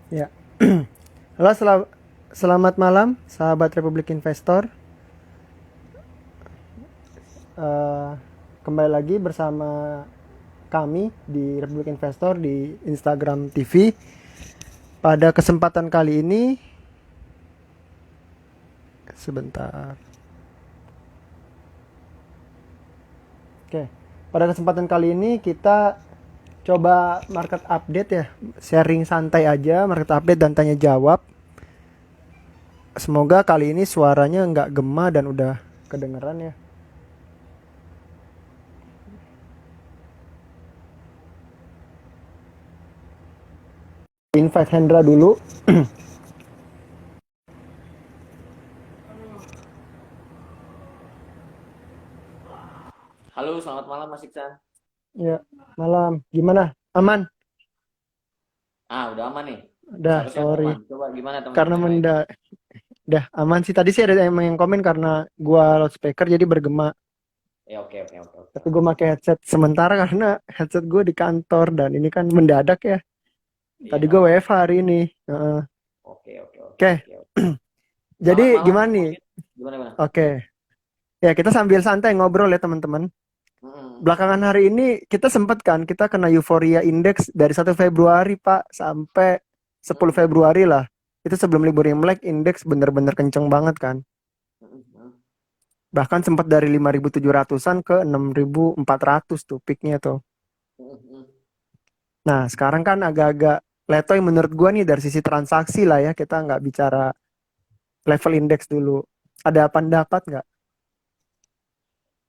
Ya. Halo, selamat malam, sahabat Republik Investor. Eh, Kembali lagi bersama kami di Republik Investor di Instagram TV. Pada kesempatan kali ini, sebentar. Oke, pada kesempatan kali ini kita coba market update ya, sharing santai aja, market update dan tanya jawab. Semoga kali ini suaranya nggak gema dan udah kedengeran ya. Invite Hendra dulu. Halo, selamat malam Mas Iksan. Ya, malam. Gimana? Aman? Udah aman nih. Udah, Seharusnya udah sorry. aman. Coba gimana Karena teman-teman yang lain? menda Udah aman sih. Tadi sih ada yang komen karena gua loudspeaker jadi bergema. Ya, oke, oke, oke, oke, Tapi oke. gua pakai headset sementara karena headset gua di kantor dan ini kan mendadak ya. Iya, Tadi gua memang. WFH hari ini. Heeh. Oke, oke, oke, Oke, oke, oke. jadi Selamat malam gimana nih? mungkin. Gimana, gimana? Oke. Ya, kita sambil santai ngobrol ya teman-teman. Mm-mm. Belakangan hari ini kita sempat kan kita kena euforia indeks dari 1 Februari Pak sampai 10 Februari lah. Itu sebelum libur Imlek indeks bener-bener kenceng banget kan. Mm-mm. Bahkan sempat dari 5.700-an ke 6.400 tuh peaknya tuh. Mm-mm. Nah, sekarang kan agak-agak letoy menurut gua nih dari sisi transaksi lah ya. Kita nggak bicara level indeks dulu. Ada pendapat nggak?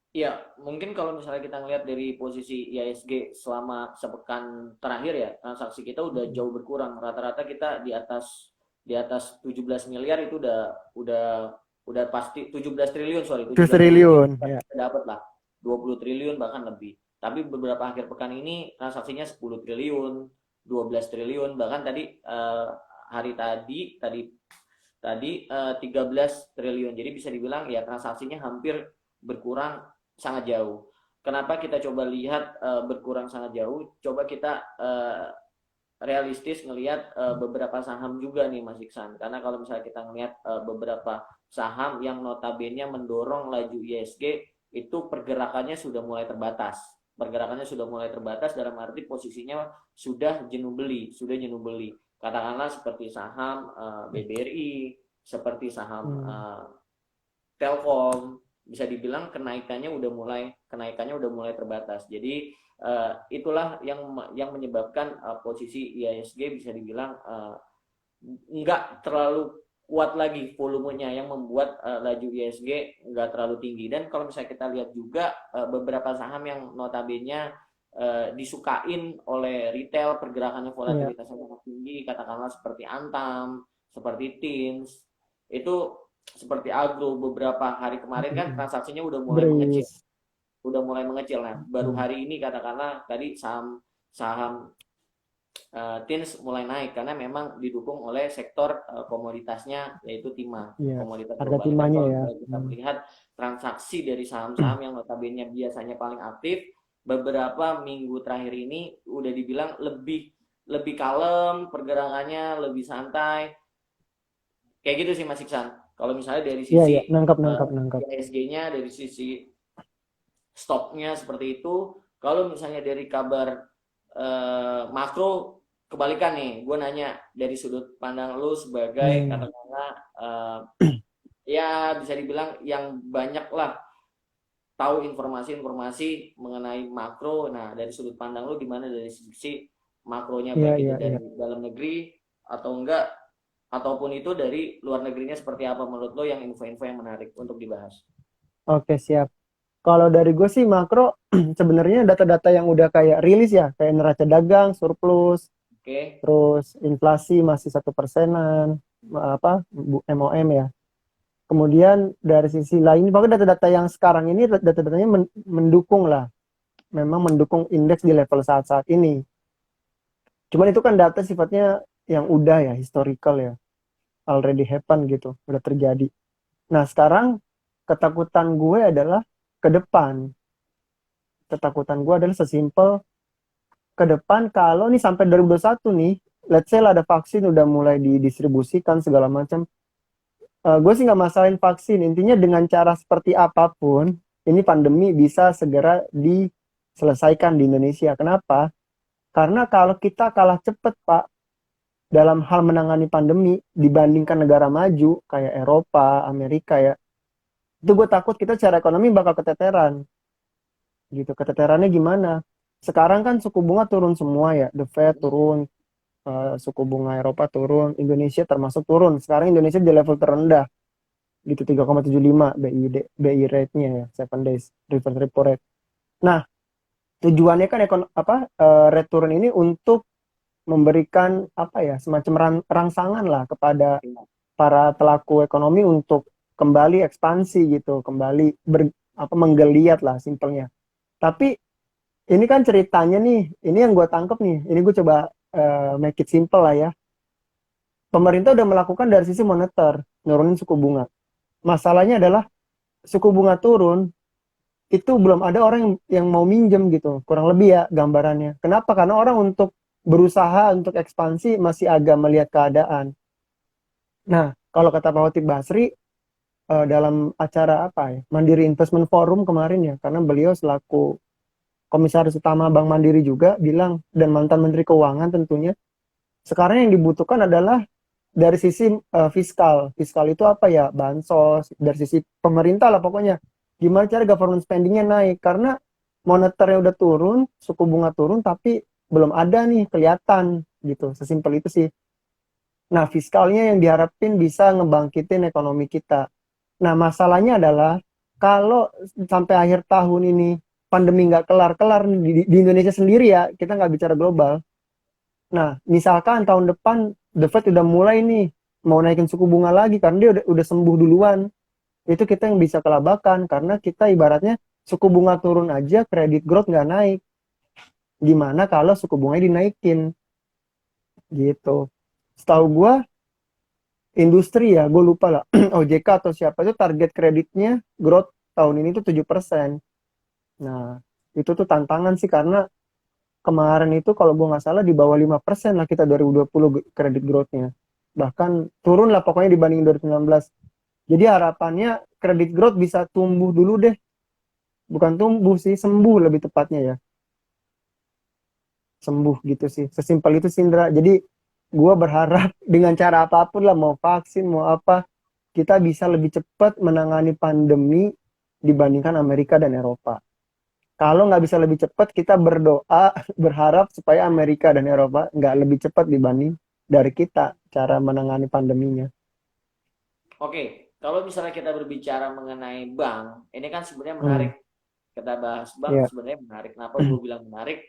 Iya, mungkin kalau misalnya kita ngelihat dari posisi IHSG selama sepekan terakhir ya, transaksi kita udah jauh berkurang. Rata-rata kita di atas 17 miliar itu udah pasti 17 triliun, sorry, 7 17 triliun itu triliun ya. pasti dapat lah. 20 triliun bahkan lebih. Tapi beberapa akhir pekan ini transaksinya 10 triliun, 12 triliun, bahkan tadi hari tadi 13 triliun. Jadi bisa dibilang ya transaksinya hampir berkurang sangat jauh. Kenapa kita coba lihat berkurang sangat jauh? Coba kita realistis ngelihat beberapa saham juga nih Mas Iksan. Karena kalau misalnya kita ngelihat beberapa saham yang notabene mendorong laju ISG itu pergerakannya sudah mulai terbatas. Pergerakannya sudah mulai terbatas dalam arti posisinya sudah jenuh beli. Katakanlah seperti saham BBRI, seperti saham Hmm. Telkom, bisa dibilang kenaikannya udah mulai terbatas. Jadi itulah yang menyebabkan posisi IISG bisa dibilang nggak terlalu kuat lagi volumenya yang membuat laju ISG nggak terlalu tinggi. Dan kalau misalnya kita lihat juga beberapa saham yang notabene disukain oleh retail, pergerakannya Iya. volatilitasnya sangat tinggi, katakanlah seperti Antam, seperti Teams, itu seperti Agro beberapa hari kemarin kan Mm-mm. transaksinya udah mulai mengecil, Breeze. Nah baru Hmm. hari ini katakanlah tadi saham saham Tins mulai naik karena memang didukung oleh sektor komoditasnya yaitu timah, Iya. komoditas Harga global. Dan timahnya kalau ya. misalnya kita Hmm. melihat transaksi dari saham-saham yang notabene biasanya paling aktif, beberapa minggu terakhir ini udah dibilang lebih lebih kalem, pergerakannya lebih santai. Kayak gitu sih Mas Iksan. Kalau misalnya dari Iya, iya. sisi Nangkap, nangkap, nangkap. ISG-nya, dari sisi stoknya seperti itu. Kalau misalnya dari kabar makro, kebalikan nih. Gue nanya dari sudut pandang lu sebagai Hmm. katakanlah ya bisa dibilang yang banyak lah tahu informasi-informasi mengenai makro. Nah, dari sudut pandang lu gimana dari sisi makronya, Iya, baik itu iya, iya. dari dalam negeri atau enggak, ataupun itu dari luar negerinya, seperti apa menurut lo yang info-info yang menarik untuk dibahas? Oke, siap. Kalau dari gue sih makro sebenarnya data-data yang udah kayak rilis ya, kayak neraca dagang, surplus, Oke. terus inflasi masih 1%-an, apa MOM ya. Kemudian dari sisi lain, pokoknya data-data yang sekarang ini data-datanya mendukung lah, memang mendukung indeks di level saat-saat ini. Cuman itu kan data sifatnya yang udah ya, historical ya, already happen gitu, udah terjadi. Nah sekarang ketakutan gue adalah ke depan. Ketakutan gue adalah sesimpel ke depan kalau nih sampai 2021 nih let's say lah ada vaksin udah mulai didistribusikan segala macam. Gue sih nggak masalahin vaksin. Intinya dengan cara seperti apapun, ini pandemi bisa segera diselesaikan di Indonesia. Kenapa? Karena kalau kita kalah cepet, Pak, dalam hal menangani pandemi dibandingkan negara maju kayak Eropa, Amerika ya, itu gue takut kita secara ekonomi bakal keteteran. Gitu. Keteterannya gimana? Sekarang kan suku bunga turun semua ya, The Fed turun, suku bunga Eropa turun, Indonesia termasuk turun. Sekarang Indonesia di level terendah gitu 3,75 BI rate-nya ya, 7 days reverse repo rate. Nah, tujuannya kan rate turun ini untuk memberikan apa ya, semacam rangsangan lah kepada para pelaku ekonomi untuk kembali ekspansi gitu, kembali menggeliat lah simpelnya. Tapi ini kan ceritanya nih, ini yang gue tangkep nih, ini gue coba make it simple lah ya. Pemerintah udah melakukan dari sisi moneter, nurunin suku bunga. Masalahnya adalah suku bunga turun, itu belum ada orang yang mau minjem gitu, kurang lebih ya gambarannya. Kenapa? Karena orang untuk berusaha untuk ekspansi masih agak melihat keadaan. Nah, kalau kata Pak Hotib Basri, dalam acara apa ya, Mandiri Investment Forum kemarin ya, karena beliau selaku Komisaris Utama Bank Mandiri juga bilang, dan mantan Menteri Keuangan tentunya, sekarang yang dibutuhkan adalah dari sisi fiskal. Fiskal itu apa ya? Bansos, dari sisi pemerintah lah pokoknya. Gimana cara government spendingnya naik? Karena moneternya udah turun, suku bunga turun, tapi belum ada nih kelihatan gitu. Sesimpel itu sih. Nah, fiskalnya yang diharapin bisa ngebangkitin ekonomi kita. Nah, masalahnya adalah kalau sampai akhir tahun ini pandemi nggak kelar-kelar di Indonesia sendiri ya, kita nggak bicara global. Nah, misalkan tahun depan The Fed udah mulai nih mau naikin suku bunga lagi karena dia udah sembuh duluan. Itu kita yang bisa kelabakan karena kita ibaratnya suku bunga turun aja, kredit growth nggak naik. Gimana kalau suku bunganya dinaikin? Gitu. Setahu gue industri ya, gue lupa lah, OJK atau siapa itu target kreditnya growth tahun ini tuh 7%. Nah, itu tuh tantangan sih karena kemarin itu kalau gue nggak salah di bawah 5% lah kita 2020 kredit growth-nya. Bahkan turun lah pokoknya dibanding 2019. Jadi harapannya kredit growth bisa tumbuh dulu deh. Bukan tumbuh sih, sembuh lebih tepatnya ya. Sembuh gitu sih. Sesimpel itu Sindra. Jadi gue berharap dengan cara apapun lah, mau vaksin, mau apa, kita bisa lebih cepat menangani pandemi dibandingkan Amerika dan Eropa. Kalau nggak bisa lebih cepat, kita berdoa, berharap supaya Amerika dan Eropa nggak lebih cepat dibanding dari kita cara menangani pandeminya. Oke, kalau misalnya kita berbicara mengenai bank, ini kan sebenarnya menarik. Kita bahas bank Yeah. sebenarnya menarik. Kenapa gue bilang menarik?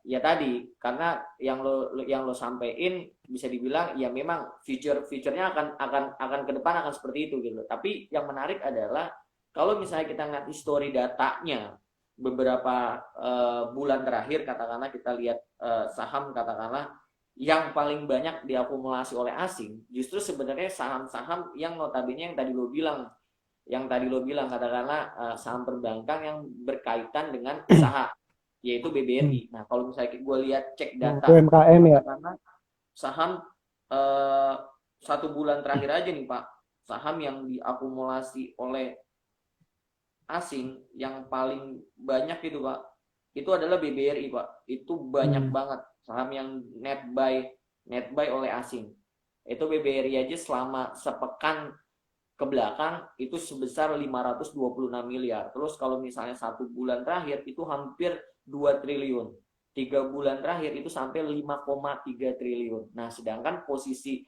Ya tadi karena yang lo sampein bisa dibilang ya memang future-nya akan ke depan akan seperti itu gitu. Tapi yang menarik adalah kalau misalnya kita ngeliat history datanya beberapa bulan terakhir, katakanlah kita lihat saham katakanlah yang paling banyak diakumulasi oleh asing, justru sebenarnya saham-saham yang notabene yang tadi lo bilang katakanlah saham perbankan yang berkaitan dengan usaha, yaitu BBRI. Nah, kalau misalnya gue lihat cek data UMKM ya. katakanlah saham 1 bulan terakhir aja nih Pak, saham yang diakumulasi oleh asing yang paling banyak itu Pak, itu adalah BBRI Pak. Itu banyak banget saham yang net buy oleh asing. Itu BBRI aja selama sepekan ke belakang itu sebesar 526 miliar. Terus kalau misalnya 1 bulan terakhir itu hampir 2 triliun. 3 bulan terakhir itu sampai 5,3 triliun. Nah, sedangkan posisi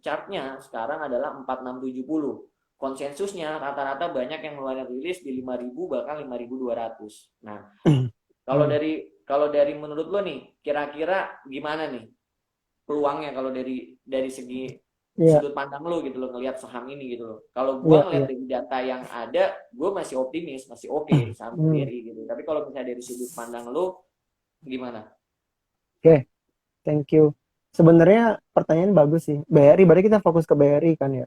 chartnya sekarang adalah 4670. Konsensusnya rata-rata banyak yang mulai rilis di 5.000 bahkan 5.200. Nah, kalau dari menurut lo nih, kira-kira gimana nih peluangnya kalau dari segi sudut pandang lo gitu lo ngelihat saham ini gitu lo. Kalau gue ngelihat dari data yang ada, gue masih optimis, masih oke saham BRI gitu. Tapi kalau misalnya dari sudut pandang lo gimana? Oke, thank you. Sebenarnya pertanyaan bagus sih. BRI, berarti kita fokus ke BRI kan ya?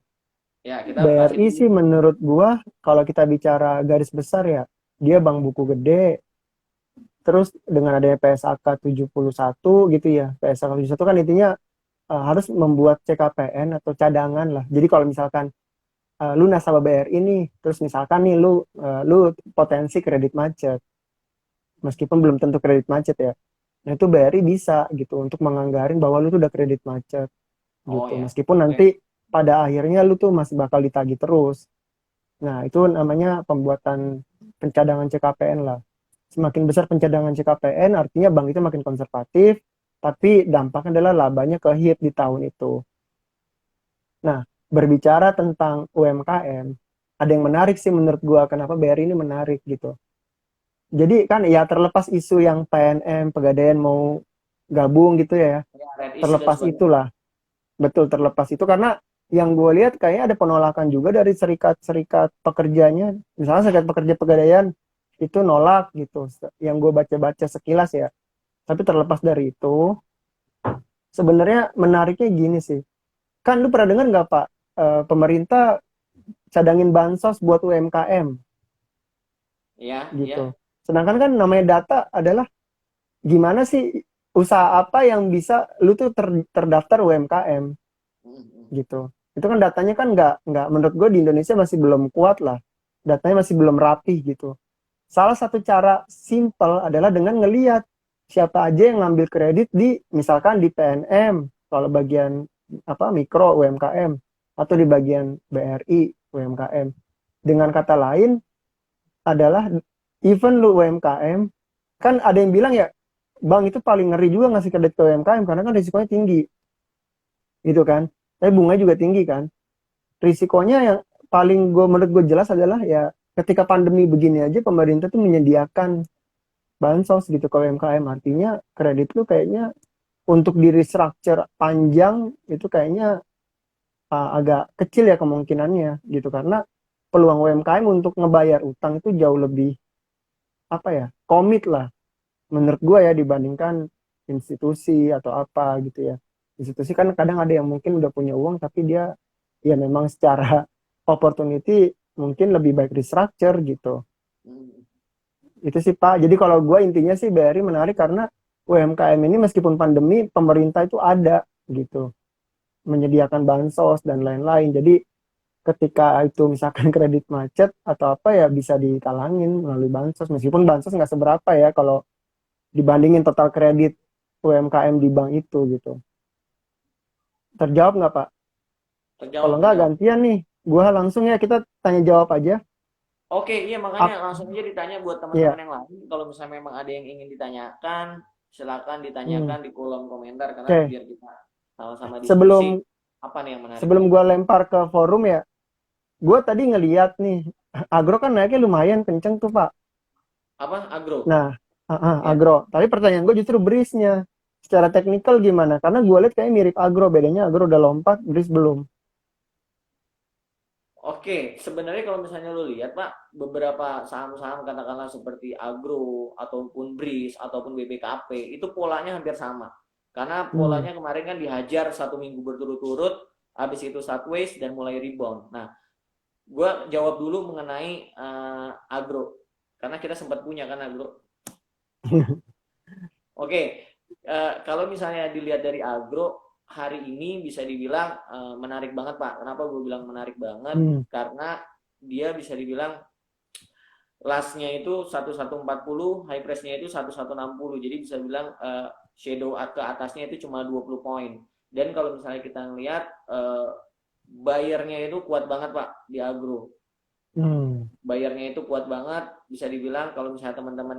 Ya, kita BRI sih menurut gua kalau kita bicara garis besar ya, dia bank buku gede, Terus dengan adanya PSAK 71 gitu ya. PSAK 71 kan intinya harus membuat CKPN atau cadangan lah. Jadi kalau misalkan lu nasabah BRI nih, terus misalkan nih lu potensi kredit macet, meskipun belum tentu kredit macet ya. Nah itu BRI bisa gitu untuk menganggarin bahwa lu tuh udah kredit macet Oh gitu. ya. Meskipun Oke. nanti pada akhirnya lu tuh masih bakal ditagih terus. Nah itu namanya pembuatan pencadangan CKPN lah. Semakin besar pencadangan CKPN artinya bank itu makin konservatif, tapi dampaknya adalah labanya ke hit di tahun itu. Nah, berbicara tentang UMKM, ada yang menarik sih menurut gua kenapa BRI ini menarik gitu. Jadi kan ya terlepas isu yang PNM Pegadaian mau gabung gitu ya, Ya, red issue dan terlepas sebagainya. itulah, betul terlepas itu karena yang gue lihat kayaknya ada penolakan juga dari serikat-serikat pekerjanya, misalnya serikat pekerja Pegadaian itu nolak gitu, yang gue baca-baca sekilas ya. Tapi terlepas dari itu, sebenarnya menariknya gini sih, kan lu pernah dengar nggak Pak, pemerintah cadangin bansos buat UMKM Ya, gitu. ya. Sedangkan kan namanya data adalah gimana sih usaha apa yang bisa lu tuh terdaftar UMKM Mm-mm. gitu. Itu kan datanya kan nggak menurut gue di Indonesia masih belum kuat lah. Datanya masih belum rapih gitu. Salah satu cara simple adalah dengan ngeliat siapa aja yang ngambil kredit di misalkan di PNM kalau bagian apa mikro UMKM atau di bagian BRI UMKM. Dengan kata lain adalah even lu UMKM kan ada yang bilang ya bank itu paling ngeri juga ngasih kredit ke UMKM karena kan risikonya tinggi gitu kan. Tapi bunganya juga tinggi kan. Risikonya yang paling gue menurut gue jelas adalah ya ketika pandemi begini aja pemerintah tuh menyediakan bansos gitu ke UMKM artinya kredit lu kayaknya untuk di restructure panjang itu kayaknya agak kecil ya kemungkinannya gitu karena peluang UMKM untuk ngebayar utang itu jauh lebih apa ya komit lah menurut gue ya dibandingkan institusi atau apa gitu ya. Institusi kan kadang ada yang mungkin udah punya uang tapi dia ya memang secara opportunity mungkin lebih baik restructure gitu. Mm. Itu sih Pak. Jadi kalau gue intinya sih BRI menarik karena UMKM ini meskipun pandemi pemerintah itu ada gitu menyediakan bansos dan lain-lain. Jadi ketika itu misalkan kredit macet atau apa ya bisa ditalangin melalui bansos meskipun bansos nggak seberapa ya kalau dibandingin total kredit UMKM di bank itu gitu. Terjawab nggak Pak? Kalau Terjawab, nggak terjawab. gantian nih, gua langsung ya kita tanya jawab aja. Oke, iya makanya Ap, langsung aja ditanya buat ya, teman-teman yang lain. Kalau misalnya memang ada yang ingin ditanyakan, silakan hmm, ditanyakan di kolom komentar karena oke. biar kita sama-sama diskusi Sebelum apa nih yang menarik sebelum nih. gua lempar ke forum ya, gua tadi ngeliat nih, agro kan naiknya lumayan kenceng tuh Pak. Apa? Agro. Nah, Ya. agro. Tapi pertanyaan gue justru berisnya. Secara teknikal gimana? Karena gue lihat kayak mirip agro, bedanya agro udah lompat, beris belum. Oke, sebenarnya kalau misalnya lu lihat Pak, beberapa saham-saham katakanlah seperti Agro ataupun BRIS ataupun BBKP itu polanya hampir sama. Karena Hmm. polanya kemarin kan dihajar 1 minggu berturut-turut, habis itu sideways dan mulai rebound. Nah, gue jawab dulu mengenai Agro, karena kita sempat punya kan Agro. Oke, kalau misalnya dilihat dari Agro hari ini bisa dibilang menarik banget Pak. Kenapa gue bilang menarik banget? Hmm. Karena dia bisa dibilang lastnya itu 1140, high price-nya itu 1160. Jadi bisa bilang shadow ke atasnya itu cuma 20 poin. Dan kalau misalnya kita ngelihat bayarnya itu kuat banget Pak di Agro. Hmm. Bayarnya itu kuat banget, bisa dibilang kalau misalnya teman-teman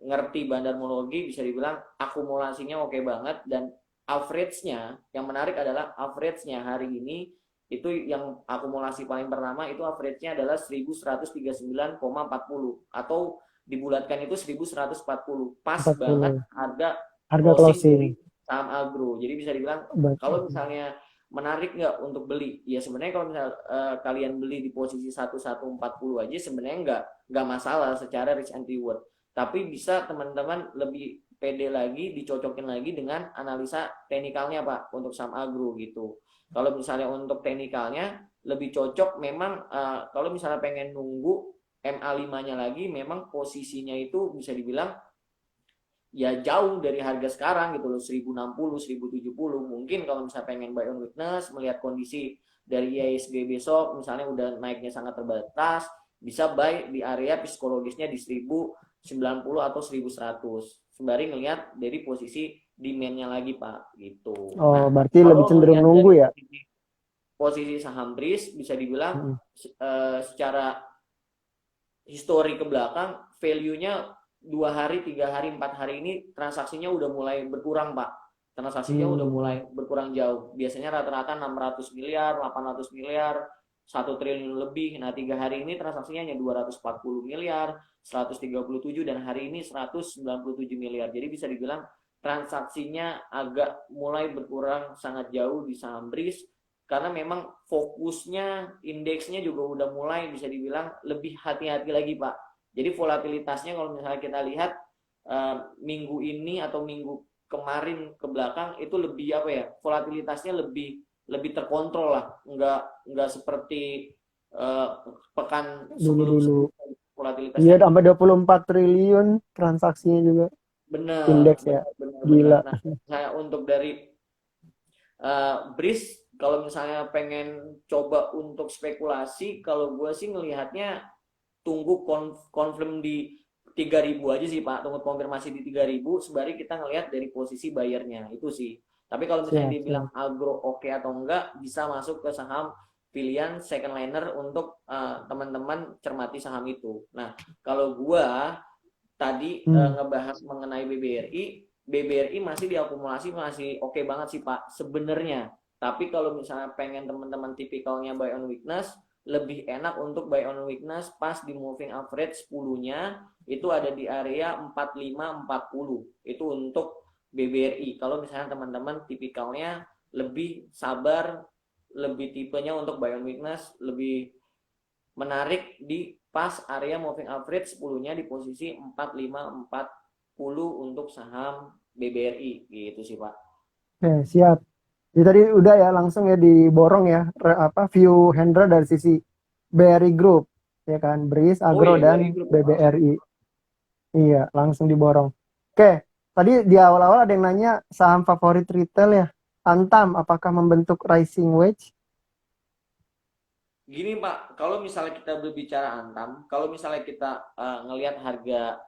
ngerti bandarmologi bisa dibilang akumulasinya oke banget dan average-nya yang menarik adalah average-nya hari ini itu yang akumulasi paling pertama itu average-nya adalah 1139,40 atau dibulatkan itu 1140 pas banget 40. harga Harga closing closing. dari saham agro. Jadi bisa dibilang Baca. kalau misalnya menarik nggak untuk beli? Ya sebenarnya kalau misalnya kalian beli di posisi 1140 aja sebenarnya nggak masalah secara risk and reward. Tapi bisa teman-teman lebih pede lagi, dicocokin lagi dengan analisa teknikalnya Pak untuk saham agro gitu. Kalau misalnya untuk teknikalnya lebih cocok memang kalau misalnya pengen nunggu MA5-nya lagi memang posisinya itu bisa dibilang ya jauh dari harga sekarang gitu loh, 1060, 1070. Mungkin kalau misalnya pengen buy on weakness, melihat kondisi dari IHSG besok misalnya udah naiknya sangat terbatas, bisa buy di area psikologisnya di 1090 atau 1100. Sembari ngelihat dari posisi demand-nya lagi Pak gitu. Oh, Nah, berarti lebih kalau cenderung ngelihat nunggu dari ya? posisi saham BRIS bisa dibilang Mm. secara histori ke belakang value-nya 2 hari, 3 hari, 4 hari ini transaksinya udah mulai berkurang Pak. Transaksinya udah mulai berkurang jauh. Biasanya rata-rata 600 miliar, 800 miliar, 1 triliun lebih. Nah 3 hari ini transaksinya hanya 240 miliar, 137 dan hari ini 197 miliar. Jadi bisa dibilang transaksinya agak mulai berkurang sangat jauh di saham BRIS karena memang fokusnya indeksnya juga udah mulai bisa dibilang lebih hati-hati lagi Pak. Jadi volatilitasnya kalau misalnya kita lihat minggu ini atau minggu kemarin ke belakang itu lebih apa ya, volatilitasnya lebih lebih terkontrol lah, nggak seperti pekan Dulu-dulu. sebelum-sebelumnya Iya, volatilitasnya sampai 24 triliun transaksinya juga. benar Indeks ya. benar benar benar. Gila. Nah, saya untuk dari Breeze kalau misalnya pengen coba untuk spekulasi, kalau gue sih ngelihatnya tunggu confirm di 3.000 aja sih Pak, tunggu konfirmasi di 3.000 sembari kita ngelihat dari posisi bayarnya itu sih. Tapi kalau misalnya Siap, dia bilang siap. agro oke atau enggak, bisa masuk ke saham pilihan second liner untuk teman-teman cermati saham itu. Nah, kalau gua tadi Hmm. ngebahas mengenai BBRI masih diakumulasi masih oke banget sih Pak sebenarnya. Tapi kalau misalnya pengen teman-teman tipikalnya buy on weakness, lebih enak untuk buy on weakness pas di moving average 10-nya itu ada di area 45-40. Itu untuk BBRI. Kalau misalnya teman-teman tipikalnya lebih sabar, lebih tipenya untuk buy on weakness, lebih menarik di pas area moving average 10-nya di posisi 45-40 untuk saham BBRI gitu sih Pak. Oke, siap. Jadi tadi udah ya langsung ya diborong ya view Hendra dari sisi BRI Group ya kan, BRIS, Oh Agro iya BRI dan Group ya langsung. BBRI. Iya, langsung diborong. Oke, tadi di awal-awal ada yang nanya saham favorit retail ya. Antam, apakah membentuk rising wedge? Gini Pak, kalau misalnya kita berbicara Antam, kalau misalnya kita ngelihat harga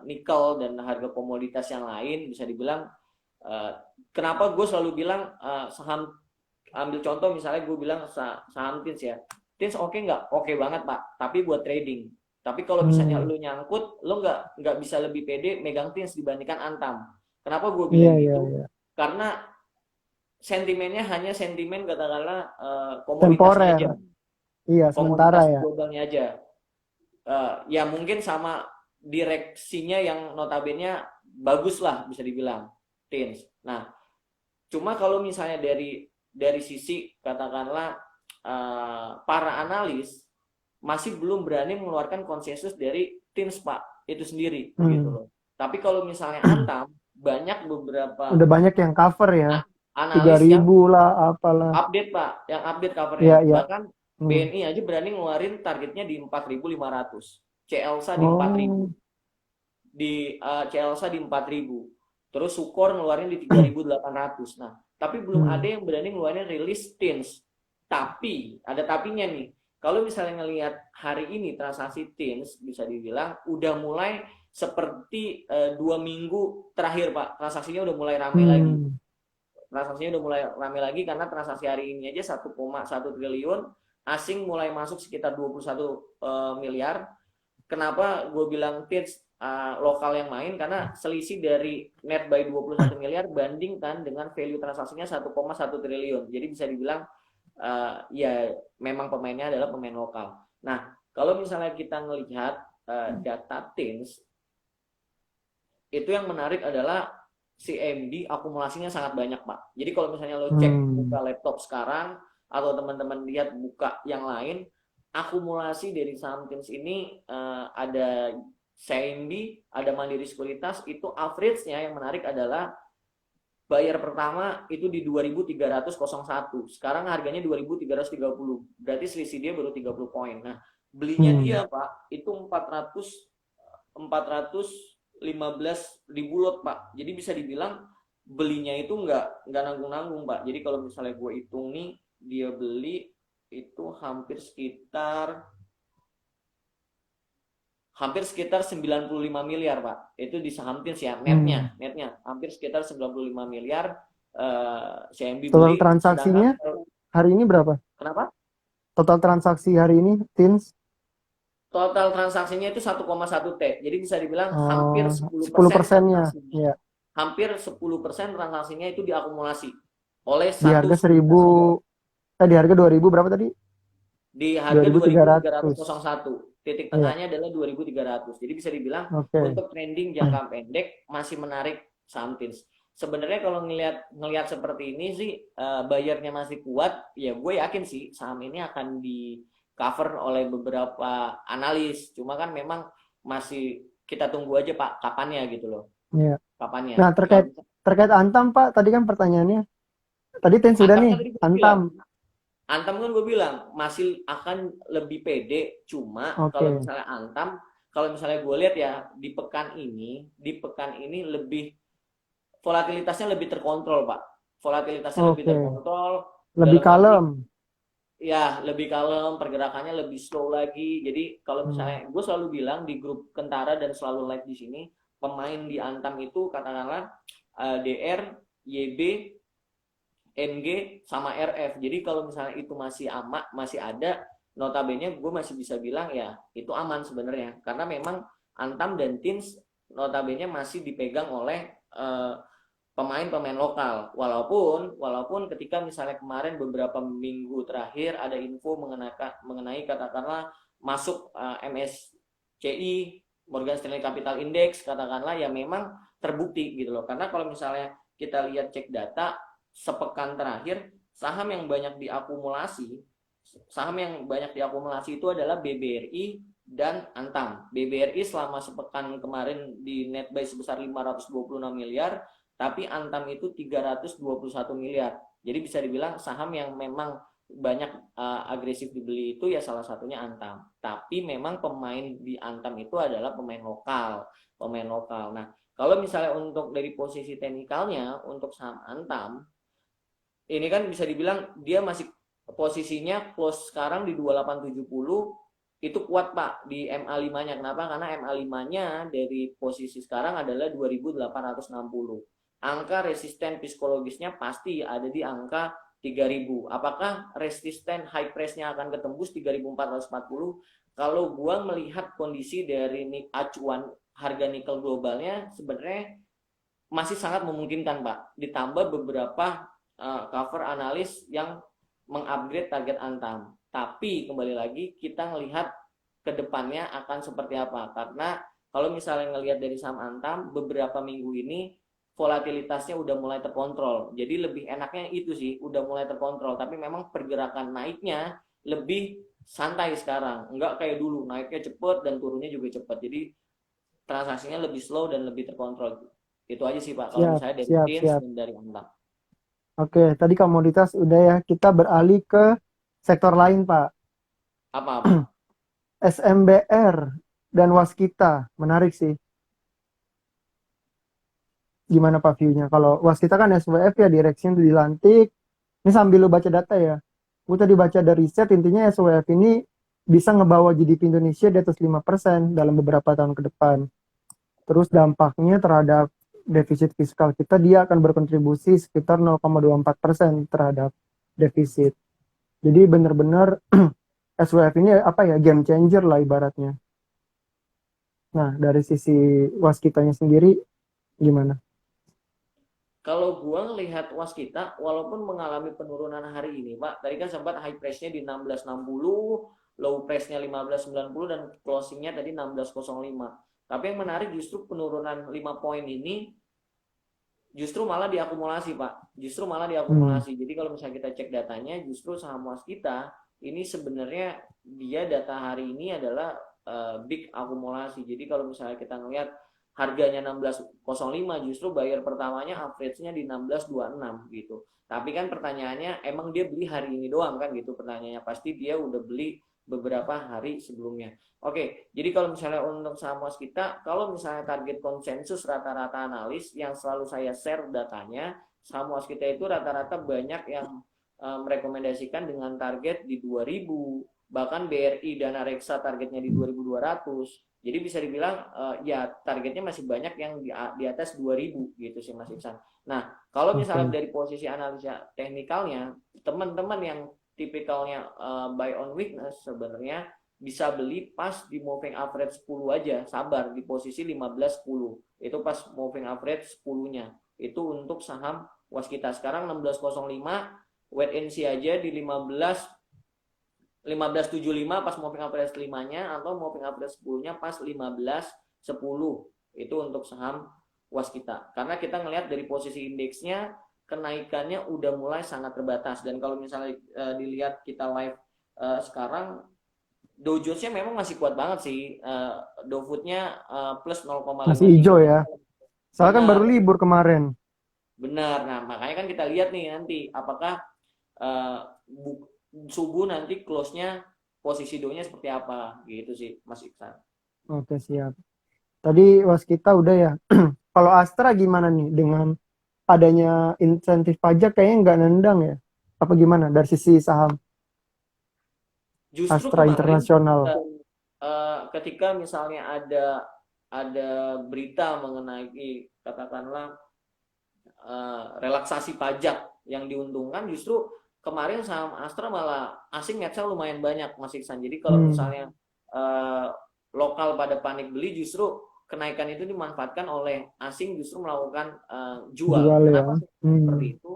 nikel dan harga komoditas yang lain, bisa dibilang kenapa gue selalu bilang saham, ambil contoh misalnya gue bilang saham TINS ya. TINS oke nggak? Oke banget Pak, tapi buat trading. Tapi kalau misalnya Hmm, lu nyangkut, lu nggak bisa lebih pede megang TINS dibandingkan Antam. Kenapa gue iya, bilang iya, gitu? iya. Karena sentimennya hanya sentimen katakanlah komoditasnya Temporer. aja, Iya, sementara komoditas ya. globalnya aja. Ya mungkin sama direksinya yang notabene bagus lah bisa dibilang TINS. Nah, cuma kalau misalnya dari sisi katakanlah para analis masih belum berani mengeluarkan konsensus dari TINS Pak itu sendiri gitu Hmm. loh. Tapi kalau misalnya Antam banyak beberapa Udah banyak yang cover ya. Tiga analis yang ribu lah, apalah. update Pak, yang update Iya, covernya. iya. Bahkan Hmm. BNI aja berani ngeluarin targetnya di 4.500, CLSA di 4.000, Oh. di CLSA di 4.000. Terus Sukor ngeluarin di 3.800. Nah, tapi belum ada Hmm. yang berani ngeluarin rilis TINS. Tapi, ada tapinya nih. Kalau misalnya ngelihat hari ini transaksi TINS, bisa dibilang udah mulai seperti 2 minggu terakhir Pak. Transaksinya udah mulai ramai lagi. Hmm. Transaksinya udah mulai ramai lagi karena transaksi hari ini aja 1,1 triliun, asing mulai masuk sekitar 21 miliar. Kenapa gue bilang TIDS lokal yang main? Karena selisih dari net buy 21 miliar bandingkan dengan value transaksinya 1,1 triliun. Jadi bisa dibilang ya memang pemainnya adalah pemain lokal. Nah, kalau misalnya kita ngelihat data TINS, itu yang menarik adalah CMD akumulasinya sangat banyak Pak. Jadi kalau misalnya lo cek Hmm. buka laptop sekarang atau teman-teman lihat buka yang lain, akumulasi dari saham TINS ini ada CMB, ada Mandiri Sekuritas, itu average-nya yang menarik adalah bayar pertama itu di 2.301. Sekarang harganya 2.330. Berarti selisih dia baru 30 poin. Nah, Belinya Hmm. dia Pak itu 415 ribu lot Pak. Jadi bisa dibilang belinya itu nggak nanggung-nanggung Pak. Jadi kalau misalnya gue hitung nih, dia beli itu hampir sekitar 95 miliar Pak. Itu di saham TINS ya, Hmm. netnya hampir sekitar 95 miliar CMB Total beli. Sedangkan transaksinya hari ini berapa? kenapa? Total transaksi hari ini, Tins? Total transaksinya itu 1,1 T. Jadi bisa dibilang hampir Oh, 10% 10%-nya. transaksinya. Ya, Hampir 10% transaksinya itu diakumulasi oleh di satu harga sekuritas 1000, saja. Di harga 2000 berapa tadi? Di harga 2300. 2301. Titik Iya, tengahnya adalah 2300. Jadi bisa dibilang oke. untuk trending jangka pendek masih menarik saham TINS. Sebenarnya kalau ngelihat seperti ini sih, bayarnya masih kuat, ya gue yakin sih saham ini akan di cover oleh beberapa analis. Cuma kan memang masih kita tunggu aja Pak kapannya gitu loh. Iya. Nah, Kapannya? terkait Kalau terkait Antam, Pak, tadi kan pertanyaannya. Tadi Tins sudah Antam nih, kan tadi gue Antam. bilang, Antam kan gue bilang masih akan lebih pede. Cuma kalau Oke, misalnya Antam, kalau misalnya gue lihat ya di pekan ini lebih volatilitasnya lebih terkontrol Pak. Volatilitasnya lebih oke. terkontrol Lebih dalam arti kalem. ya lebih kalem, pergerakannya lebih slow lagi. Jadi kalau Hmm. misalnya gue selalu bilang di grup Kentara dan selalu live di sini, pemain di Antam itu katakanlah DR, YB, MG sama RF. Jadi kalau misalnya itu masih masih ada, notabene gue masih bisa bilang ya itu aman sebenarnya. Karena memang Antam dan Tins notabene masih dipegang oleh pemain-pemain lokal. Walaupun ketika misalnya kemarin beberapa minggu terakhir ada info mengenai katakanlah masuk MSCI, Morgan Stanley Capital Index, katakanlah ya memang terbukti gitu loh. Karena kalau misalnya kita lihat cek data sepekan terakhir, saham yang banyak diakumulasi itu adalah BBRI dan Antam. BBRI selama sepekan kemarin di netbuy sebesar 526 miliar, tapi Antam itu 321 miliar. Jadi bisa dibilang saham yang memang banyak agresif dibeli itu ya salah satunya Antam. Tapi memang pemain di Antam itu adalah pemain lokal, pemain lokal. Nah, kalau misalnya untuk dari posisi teknikalnya untuk saham Antam, ini kan bisa dibilang dia masih posisinya close sekarang di 2870, itu kuat Pak di MA5-nya. Kenapa? Karena MA5-nya dari posisi sekarang adalah 2860. Angka resisten psikologisnya pasti ada di angka 3000. Apakah resisten high price-nya akan ketembus 3440? Kalau gua melihat kondisi dari acuan harga nikel globalnya sebenarnya masih sangat memungkinkan Pak. Ditambah beberapa cover analis yang mengupgrade target Antam. Tapi kembali lagi kita ngelihat ke depannya akan seperti apa. Karena kalau misalnya ngelihat dari saham Antam beberapa minggu ini volatilitasnya udah mulai terkontrol. Jadi lebih enaknya itu sih, udah mulai terkontrol. Tapi memang pergerakan naiknya lebih santai sekarang. Enggak kayak dulu, naiknya cepet dan turunnya juga cepet. Jadi transaksinya lebih slow dan lebih terkontrol. Itu aja sih Pak, kalau Siap, misalnya dari siap, Teams siap. dan dari Antam. Oke, tadi komoditas udah ya. Kita beralih ke sektor lain, Pak. Apa-apa? SMBR dan Waskita. Menarik sih. Gimana Pak view-nya? Kalau Waskita kan SWF ya, direksinya tuh dilantik. Ini sambil lu baca data ya. Gue tadi baca dari riset, intinya SWF ini bisa ngebawa GDP Indonesia di atas 5% dalam beberapa tahun ke depan. Terus dampaknya terhadap defisit fiskal kita, dia akan berkontribusi sekitar 0,24% terhadap defisit. Jadi benar-benar SWF ini apa ya, game changer lah ibaratnya. Nah, dari sisi waskitanya sendiri gimana? Kalau gua ngelihat Waskita, walaupun mengalami penurunan hari ini, Pak, tadi kan sempat high price-nya di 1660, low price-nya 1590 dan closing-nya tadi 1605. Tapi yang menarik justru penurunan 5 poin ini justru malah diakumulasi Pak, justru malah Hmm, diakumulasi. Jadi kalau misalnya kita cek datanya, justru saham Waskita ini sebenarnya dia data hari ini adalah big akumulasi. Jadi kalau misalnya kita ngelihat harganya 1605, justru bayar pertamanya average-nya di 1626 gitu. Tapi kan pertanyaannya emang dia beli hari ini doang kan gitu pertanyaannya. Pasti dia udah beli beberapa hari sebelumnya. Oke, jadi kalau misalnya untuk saham waskita, kalau misalnya target konsensus rata-rata analis yang selalu saya share datanya, saham waskita itu rata-rata banyak yang merekomendasikan dengan target di 2000, bahkan BRI dan Reksa targetnya di 2200. Jadi bisa dibilang ya targetnya masih banyak yang di atas 2000 gitu sih Mas Iksan. Nah, kalau misalnya Oke. dari posisi analisa teknikalnya, teman-teman yang tipikalnya buy on weakness sebenarnya bisa beli pas di moving average 10 aja, sabar di posisi 15.10. Itu pas moving average 10-nya. Itu untuk saham waskita. Sekarang 16.05, wait and see aja di 15.75 pas moving average 5-nya atau moving average 10-nya pas 15.10. Itu untuk saham waskita. Karena kita ngelihat dari posisi indeksnya kenaikannya udah mulai sangat terbatas, dan kalau misalnya dilihat kita live sekarang Dow Jones-nya memang masih kuat banget sih. Dow Food-nya plus Masih hijau 0,55. ya. Soalnya kan Benar, baru libur kemarin. benar. Nah, makanya kan kita lihat nih nanti apakah uh, subuh nanti close-nya posisi Dow-nya seperti apa gitu sih Mas Iksan. Oke, siap. Tadi waskita udah ya. Kalau Astra gimana nih dengan adanya insentif pajak kayaknya nggak nendang ya? Apa gimana dari sisi saham Justru Astra kemarin Internasional? ketika misalnya ada berita mengenai katakanlah relaksasi pajak yang diuntungkan, justru kemarin saham Astra malah asing net sell lumayan banyak Mas Iksan. Jadi kalau Hmm, misalnya uh, lokal pada panik beli, justru kenaikan itu dimanfaatkan oleh asing justru melakukan jual. jual ya. Kenapa Hmm, seperti itu?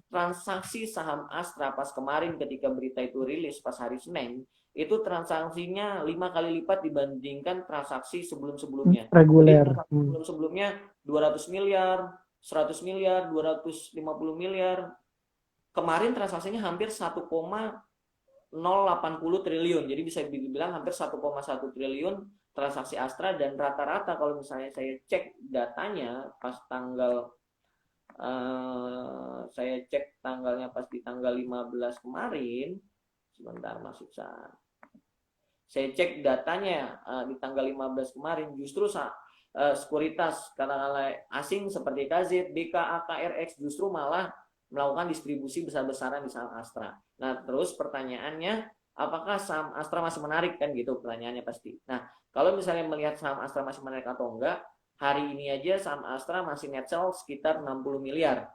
Transaksi saham Astra pas kemarin ketika berita itu rilis pas hari Senin, itu transaksinya 5 kali lipat dibandingkan transaksi sebelum-sebelumnya. Jadi reguler. transaksi sebelum-sebelumnya 200 miliar, 100 miliar, 250 miliar. Kemarin transaksinya hampir 1,080 triliun. Jadi bisa dibilang hampir 1,1 triliun transaksi Astra, dan rata-rata kalau misalnya saya cek datanya pas tanggal saya cek tanggalnya pas di tanggal 15 kemarin. Sebentar masuk saya cek datanya di tanggal 15 kemarin, justru sekuritas katakanlah asing seperti KZ, BK, AKRX justru malah melakukan distribusi besar-besaran di saham Astra. Nah, terus pertanyaannya, apakah saham Astra masih menarik kan gitu pertanyaannya pasti. Nah, kalau misalnya melihat saham Astra masih menarik atau enggak, hari ini aja saham Astra masih net sell sekitar 60 miliar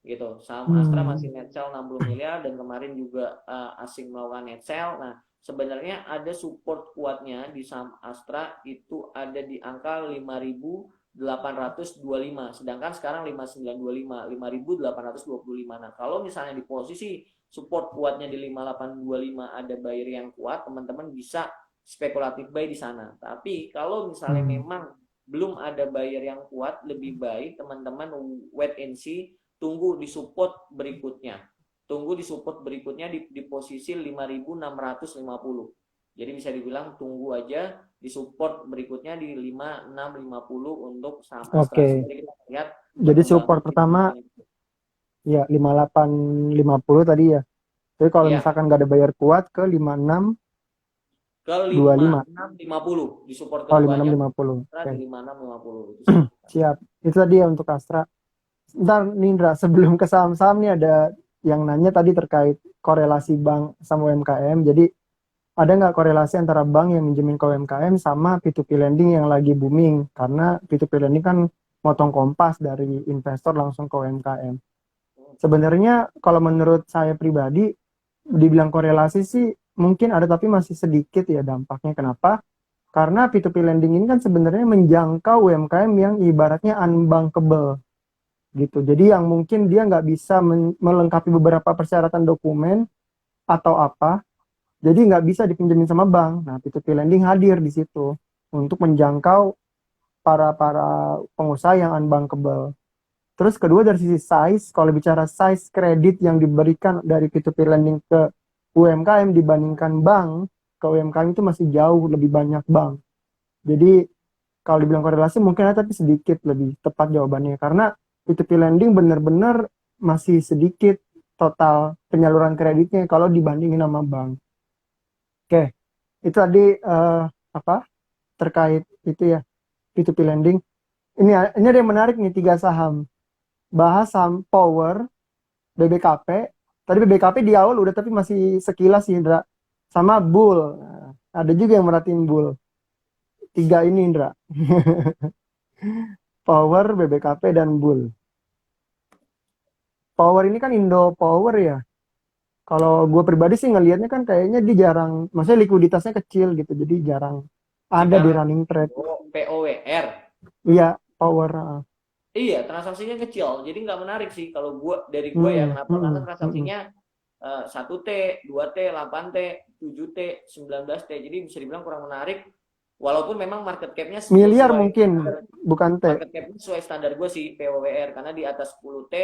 gitu. Saham Astra masih Hmm, net sell 60 miliar, dan kemarin juga asing melakukan net sell. Nah, sebenarnya ada support kuatnya di saham Astra itu ada di angka 5.825, sedangkan sekarang 5.925, 5.825. Nah, kalau misalnya di posisi support kuatnya di 5.825 ada buyer yang kuat, teman-teman bisa spekulatif buy di sana. Tapi kalau misalnya hmm. memang belum ada buyer yang kuat, lebih baik teman-teman wait and see, tunggu di support berikutnya. Tunggu di support berikutnya di posisi 5.650. Jadi bisa dibilang tunggu aja di support berikutnya di 5.650 untuk saham Astra. Oke. Jadi kita lihat Jadi perkembangan support pertama ya 5850 tadi ya. Tapi kalau ya misalkan nggak ada bayar kuat ke 5625. ke 5.650 di support Oh, lima enam keduanya lima puluh. Astra Oke. di 5.650 itu sih. Siap. Itu tadi ya untuk Astra. Ntar Nindra, sebelum ke saham-saham nih ada yang nanya tadi terkait korelasi bank sama UMKM. Jadi ada nggak korelasi antara bank yang minjemin ke UMKM sama P2P lending yang lagi booming? Karena P2P lending kan motong kompas dari investor langsung ke UMKM. Sebenarnya kalau menurut saya pribadi, dibilang korelasi sih mungkin ada tapi masih sedikit ya dampaknya. Kenapa? Karena P2P lending ini kan sebenarnya menjangkau UMKM yang ibaratnya unbankable gitu. Jadi yang mungkin dia nggak bisa melengkapi beberapa persyaratan dokumen atau apa, jadi nggak bisa dipinjemin sama bank. Nah, P2P lending hadir di situ untuk menjangkau para para pengusaha yang unbankable. Terus kedua dari sisi size, kalau bicara size kredit yang diberikan dari P2P lending ke UMKM dibandingkan bank, ke UMKM itu masih jauh lebih banyak bank. Jadi kalau dibilang korelasi mungkin ada tapi sedikit lebih tepat jawabannya karena P2P lending benar-benar masih sedikit total penyaluran kreditnya kalau dibandingin sama bank. Oke, itu tadi apa terkait itu ya P2P lending. Ini ada yang menarik nih, 3 saham. Bahas saham Power, BBKP. Tadi BBKP di awal udah, tapi masih sekilas sih, Indra. Sama Bull. Nah, ada juga yang merhatiin Bull. 3 ini, Indra. Power, BBKP, dan Bull. Power ini kan Indo Power ya. Kalau gue pribadi sih ngelihatnya kan kayaknya dia jarang, maksudnya likuiditasnya kecil gitu, jadi jarang ada di Kita running trade. POWR. Iya, Power. Iya, transaksinya kecil, jadi nggak menarik sih kalau dari gua ya. Mm, Kenapa? Karena mm, mm. transaksinya 1T, 2T, 8T, 7T, 19T. Jadi bisa dibilang kurang menarik. Walaupun memang market cap-nya Miliar sesuai mungkin, standar, bukan T. market cap-nya sesuai standar gue sih POWR, karena di atas 10T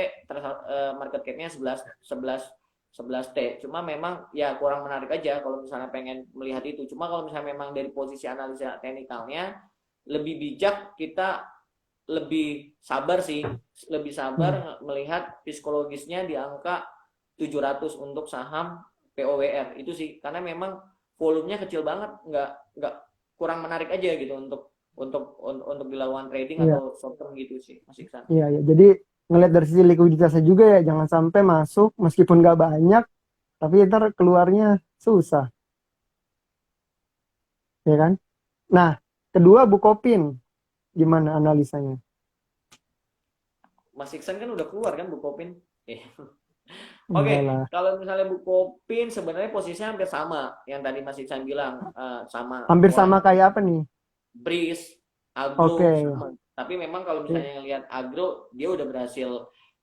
market cap-nya 11T. Cuma memang ya kurang menarik aja kalau misalnya pengen melihat itu. Cuma kalau misalnya memang dari posisi analisa teknikalnya lebih bijak kita lebih sabar sih, lebih Hmm. sabar melihat psikologisnya di angka 700 untuk saham POWR itu sih, karena memang volumenya kecil banget, nggak kurang menarik aja gitu untuk dilakukan trading Iya, atau short term gitu sih, Mas Iksan. iya, iya. Jadi ngelihat dari sisi likuiditasnya juga ya, jangan sampai masuk meskipun nggak banyak, tapi ntar keluarnya susah, ya kan? Nah, kedua Bukopin, gimana analisanya? Mas Iksan kan udah keluar kan Bukopin. Enggak Oke, lah. kalau misalnya Bukopin sebenarnya posisinya hampir sama yang tadi Mas Iksan bilang, sama Hampir sama mulai kayak apa nih? Breeze, Oke. Agro sama. Tapi memang kalau misalnya lihat Agro, dia udah berhasil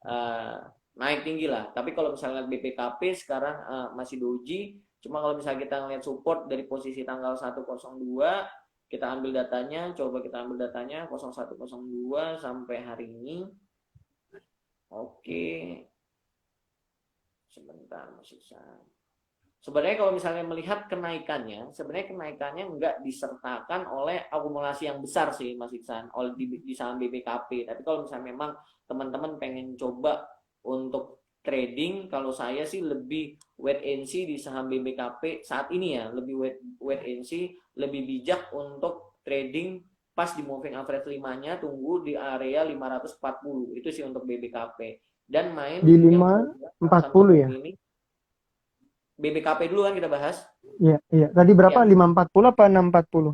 uh, naik tinggi lah. Tapi kalau misalnya lihat BPKP sekarang masih doji. Cuma kalau misalnya kita ngeliat support dari posisi tanggal 102, kita ambil datanya, coba kita ambil datanya 0102 sampai hari ini. Oke, sebentar masih sebenarnya kalau misalnya melihat kenaikannya, sebenarnya kenaikannya nggak disertakan oleh akumulasi yang besar sih, Mas Iksan, oleh di saham BBKP. Tapi kalau misalnya memang teman-teman pengen coba untuk trading, kalau saya sih lebih wait and see di saham BBKP saat ini ya, lebih wait and see, lebih bijak untuk trading pas di moving average 5-nya, tunggu di area 540. Itu sih untuk BBKP. Dan Di main yang lima saya empat saham puluh seperti ya? ini, BBKP dulu kan kita bahas. Iya, iya. Tadi berapa? Ya, 540 apa 640?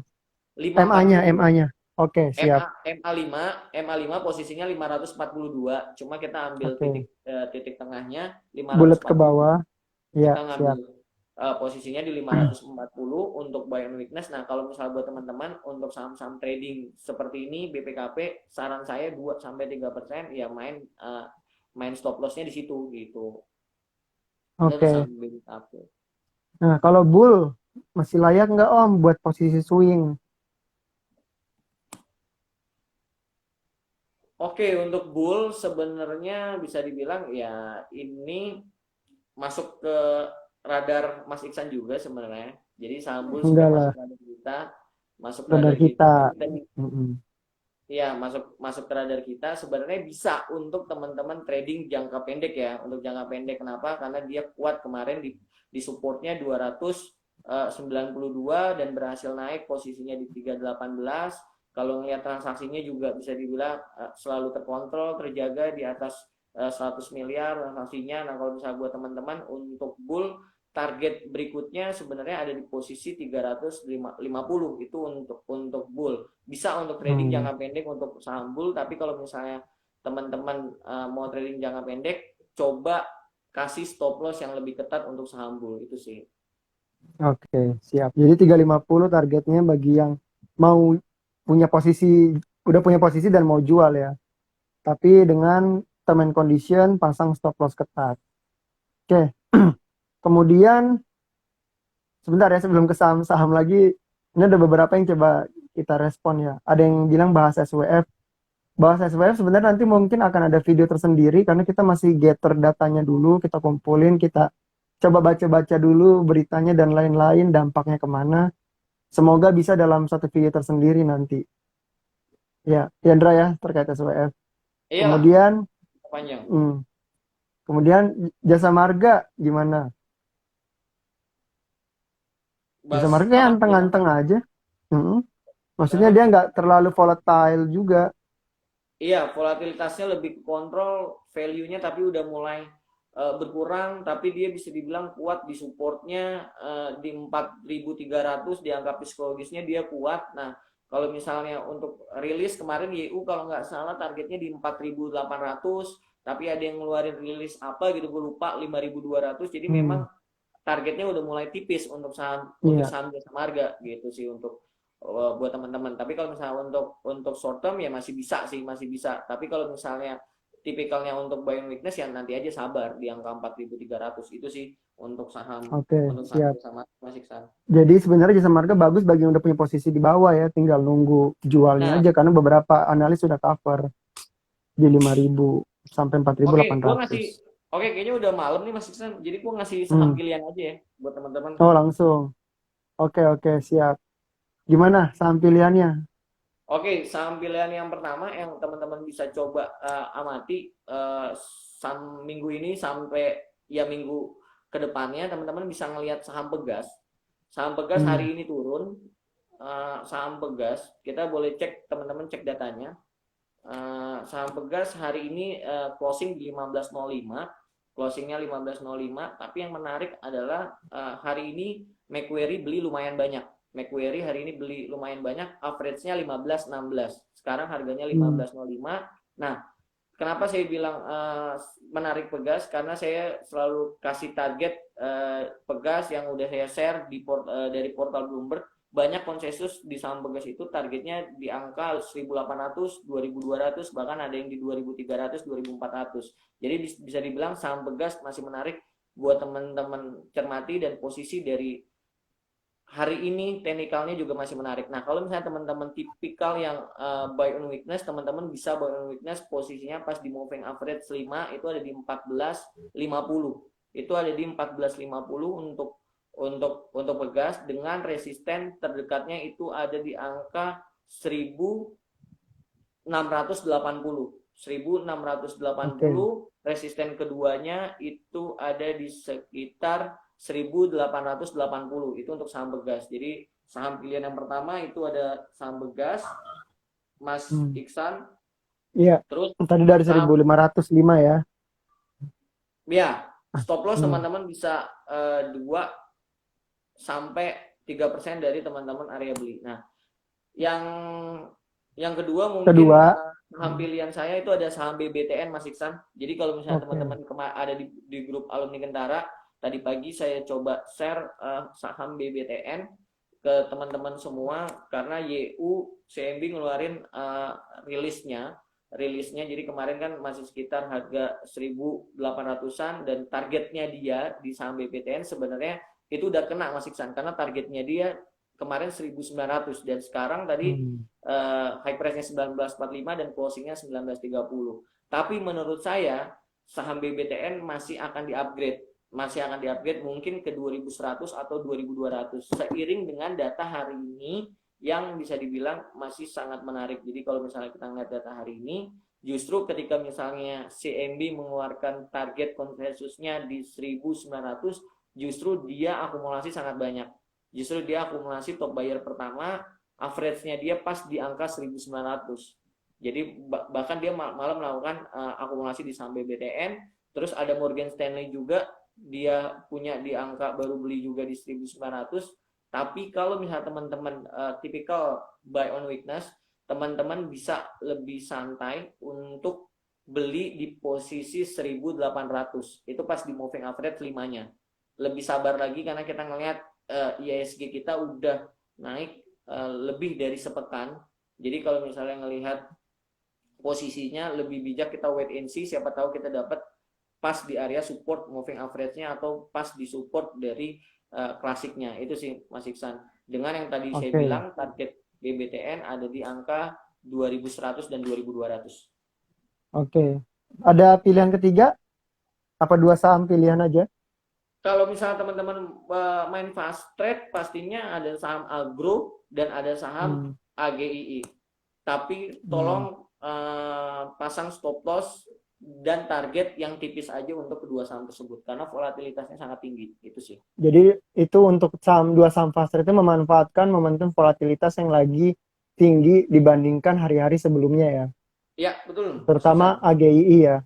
MA-nya, 540 dulu. MA-nya. Oke, siap. MA5 posisinya 542. Cuma kita ambil Oke. titik tengahnya Bulat ke 540. bawah. Iya, Kita ngambil siap. posisinya di 540 untuk buy and weakness. Nah, kalau misalnya buat teman-teman untuk saham-saham trading seperti ini BPKP, saran saya 2 sampai 3% ya main stop loss-nya di situ gitu. Itu untuk Oke. saham BPKP. Nah, kalau bull masih layak nggak Om buat posisi swing? Oke, untuk bull sebenarnya bisa dibilang ya ini masuk ke radar Mas Iksan juga sebenarnya. Jadi saham bull Enggak sebenarnya lah, masuk radar radar kita. kita. Tapi tadi Mm-mm. ya masuk masuk ke radar kita sebenarnya bisa untuk teman-teman trading jangka pendek ya. Untuk jangka pendek kenapa? Karena dia kuat kemarin di supportnya 292 dan berhasil naik posisinya di 318. Kalau ngelihat transaksinya juga bisa dibilang selalu terkontrol, terjaga di atas 100 miliar transaksinya. Nah, kalau misalnya buat teman-teman untuk bull, target berikutnya sebenarnya ada di posisi 350 itu untuk bull. Bisa untuk trading Hmm. jangka pendek untuk saham bull, tapi kalau misalnya teman-teman mau trading jangka pendek, coba kasih stop loss yang lebih ketat untuk saham bull itu sih. Oke, siap. Jadi 350 targetnya bagi yang mau punya posisi, udah punya posisi dan mau jual ya. Tapi dengan term and condition pasang stop loss ketat. Oke. Kemudian sebentar ya, sebelum ke saham-saham lagi, ini ada beberapa yang coba kita respon ya. Ada yang bilang bahas SWF. Bahas SWF sebenarnya nanti mungkin akan ada video tersendiri karena kita masih gather datanya dulu, kita kumpulin, kita coba baca-baca dulu beritanya dan lain-lain, dampaknya kemana. Semoga bisa dalam satu video tersendiri nanti. Ya, Yandra ya terkait SWF. Iyalah, Kemudian, panjang. hmm, kemudian jasa marga gimana? Jasa Bas marga kayak apa jasa anteng-anteng marga? aja. Mm-mm. Maksudnya Kenapa? dia nggak terlalu volatile juga. Iya, volatilitasnya lebih ke kontrol, value-nya tapi udah mulai berkurang, tapi dia bisa dibilang kuat di supportnya di 4.300 di angka psikologisnya dia kuat. Nah, kalau misalnya untuk rilis kemarin YU kalau nggak salah targetnya di 4.800, tapi ada yang ngeluarin rilis apa gitu, gue lupa 5.200. Jadi Hmm, memang targetnya udah mulai tipis untuk iya. saham jasa marga gitu sih untuk buat teman-teman. Tapi kalau misalnya untuk short term ya masih bisa sih, masih bisa. Tapi kalau misalnya tipikalnya untuk buy and weakness ya nanti aja sabar di angka 4.300 itu sih Oke, untuk saham siap. jasa marga masih Iksan. Jadi sebenarnya jasa marga bagus bagi yang udah punya posisi di bawah ya, tinggal nunggu jualnya Nah, aja karena beberapa analis sudah cover di 5.000 sampai oke, 4.800. oke kayaknya udah malam nih Mas Iksan. Jadi gua ngasih saham Hmm. pilihan aja ya buat teman-teman. Oh, langsung. Oke, oke, siap. Gimana saham pilihannya? Oke, saham pilihan yang pertama yang teman-teman bisa coba amati saham minggu ini sampai ya minggu ke depannya teman-teman bisa ngelihat saham Pegas. Saham Pegas Hmm. hari ini turun. Saham Pegas kita boleh cek teman-teman cek datanya. Saham Pegas hari ini closing di 15.05, closingnya 15.05. Tapi yang menarik adalah hari ini Macquarie beli lumayan banyak. Macquarie hari ini beli lumayan banyak, average-nya 15.16. Sekarang harganya Hmm. 15.05. Nah, kenapa saya bilang menarik Pegas? Karena saya selalu kasih target Pegas yang udah saya share dari portal Bloomberg. Banyak konsensus di saham Pegas itu targetnya di angka 1.800, 2.200, bahkan ada yang di 2.300, 2.400. Jadi bisa dibilang saham Pegas masih menarik buat teman-teman cermati dan posisi dari hari ini teknikalnya juga masih menarik. Nah, kalau misalnya teman-teman tipikal yang buy on weakness, teman-teman bisa buy on weakness posisinya pas di moving average 5 itu ada di 14.50. Itu ada di 14.50 untuk Pegas dengan resisten terdekatnya itu ada di angka 1.680. Oke. 1.680 resisten keduanya itu ada di sekitar 1.880 itu untuk saham Begas. Jadi saham pilihan yang pertama itu ada saham Begas, Mas Hmm. Iksan. Iya. Terus Tadi dari saham 1.505 ya. ya stop loss Hmm. teman-teman bisa 2 sampai 3% dari teman-teman area beli. Nah, yang kedua mungkin Kedua. saham Hmm. pilihan saya itu ada saham BBTN Mas Iksan. Jadi kalau misalnya Oke. teman-teman ada di grup alumni Kentara, tadi pagi saya coba share saham BBTN ke teman-teman semua karena YU CMB ngeluarin rilisnya jadi kemarin kan masih sekitar harga 1.800-an dan targetnya dia di saham BBTN sebenarnya itu udah kena Mas Iksan karena targetnya dia kemarin 1.900 dan sekarang tadi Hmm. high price-nya 19.45 dan closing-nya 19.30. Tapi menurut saya saham BBTN masih akan di-upgrade mungkin ke 2.100 atau 2.200 seiring dengan data hari ini yang bisa dibilang masih sangat menarik. Jadi kalau misalnya kita ngeliat data hari ini, justru ketika misalnya CMB mengeluarkan target konsensusnya di 1.900, justru dia akumulasi sangat banyak. Justru dia akumulasi top buyer pertama, average-nya dia pas di angka 1.900. Jadi bahkan dia malah melakukan akumulasi di saham BBTN. Terus ada Morgan Stanley juga, dia punya di angka baru beli juga di 1.900. Tapi kalau misalnya teman-teman tipikal buy on weakness, teman-teman bisa lebih santai untuk beli di posisi 1.800. Itu pas di moving average 5-nya. Lebih sabar lagi karena kita ngelihat ISG kita udah naik lebih dari sepekan. Jadi kalau misalnya ngelihat posisinya lebih bijak kita wait and see, siapa tahu kita dapat pas di area support moving average-nya atau pas di support dari klasiknya. Itu sih Mas Iksan. Dengan yang tadi saya Oke. bilang target BBTN ada di angka 2.100 dan 2.200. Oke. Ada pilihan ketiga? Apa dua saham pilihan aja? Kalau misalnya teman-teman main fast trade pastinya ada saham Agro dan ada saham Hmm. AGII. Tapi Hmm. tolong pasang stop loss dan target yang tipis aja untuk kedua saham tersebut karena volatilitasnya sangat tinggi itu sih. Jadi itu untuk dua saham fast trade itu memanfaatkan momentum volatilitas yang lagi tinggi dibandingkan hari-hari sebelumnya ya. Ya betul Mas Iksan. Terutama AGII ya.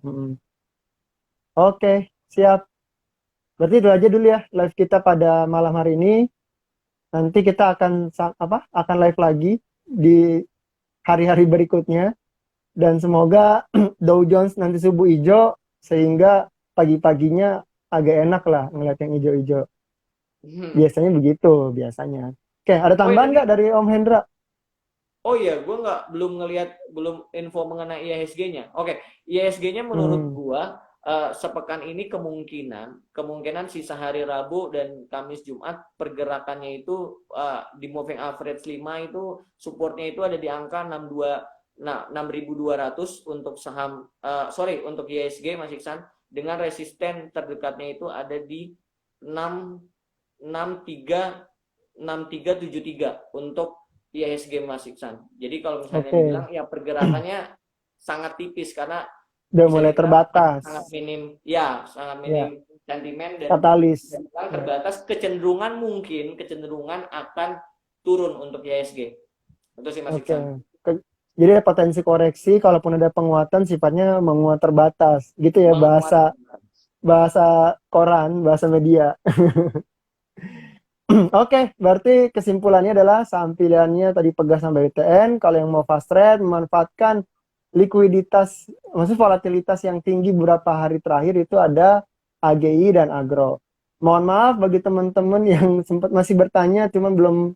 Oke, siap. Berarti itu aja dulu ya live kita pada malam hari ini. Nanti kita akan live lagi di hari-hari berikutnya dan semoga Dow Jones nanti subuh hijau sehingga pagi-paginya agak enak lah ngeliat yang hijau-hijau. Biasanya begitu, biasanya. Oke, ada Oh iya tambahan tadi. nggak dari Om Hendra? Oh iya, gue belum ngelihat belum info mengenai IHSG-nya. Oke, IHSG-nya menurut Hmm, gue sepekan ini kemungkinan sisa hari Rabu dan Kamis Jumat pergerakannya itu di moving average 5 itu supportnya itu ada di angka 6.200 untuk saham untuk IHSG Mas Iksan dengan resisten terdekatnya itu ada di 6 63 6373 untuk IHSG Mas Iksan. Jadi kalau misalnya dibilang oke. ya pergerakannya sangat tipis karena Udah bisa mulai dibilang sangat terbatas. minim, ya sangat Ya, minim sentimen dan bisa katalis. dibilang Ya, terbatas kecenderungan akan turun untuk IHSG. Itu sih Mas oke. Iksan. Jadi ada potensi koreksi, kalaupun ada penguatan sifatnya menguat terbatas. Gitu ya Menguat. bahasa bahasa koran, bahasa media. Oke, berarti kesimpulannya adalah saham pilihannya tadi Pegas sampai BTN. Kalau yang mau fast trade, memanfaatkan likuiditas, maksud volatilitas yang tinggi beberapa hari terakhir itu ada AGI dan Agro. Mohon maaf bagi teman-teman yang sempat masih bertanya, cuma belum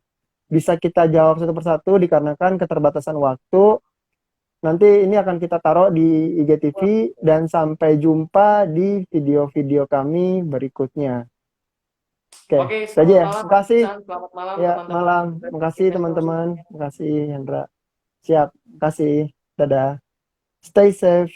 bisa kita jawab satu persatu dikarenakan keterbatasan waktu. Nanti ini akan kita taruh di IGTV dan sampai jumpa di video-video kami berikutnya. Oke, Oke, saja selamat ya. malam Mas Makasih. Iksan, selamat malam Ya, teman-teman malam. Makasih investor teman-teman. semuanya. Makasih Hendra. Siap. Makasih. Dadah. Stay safe.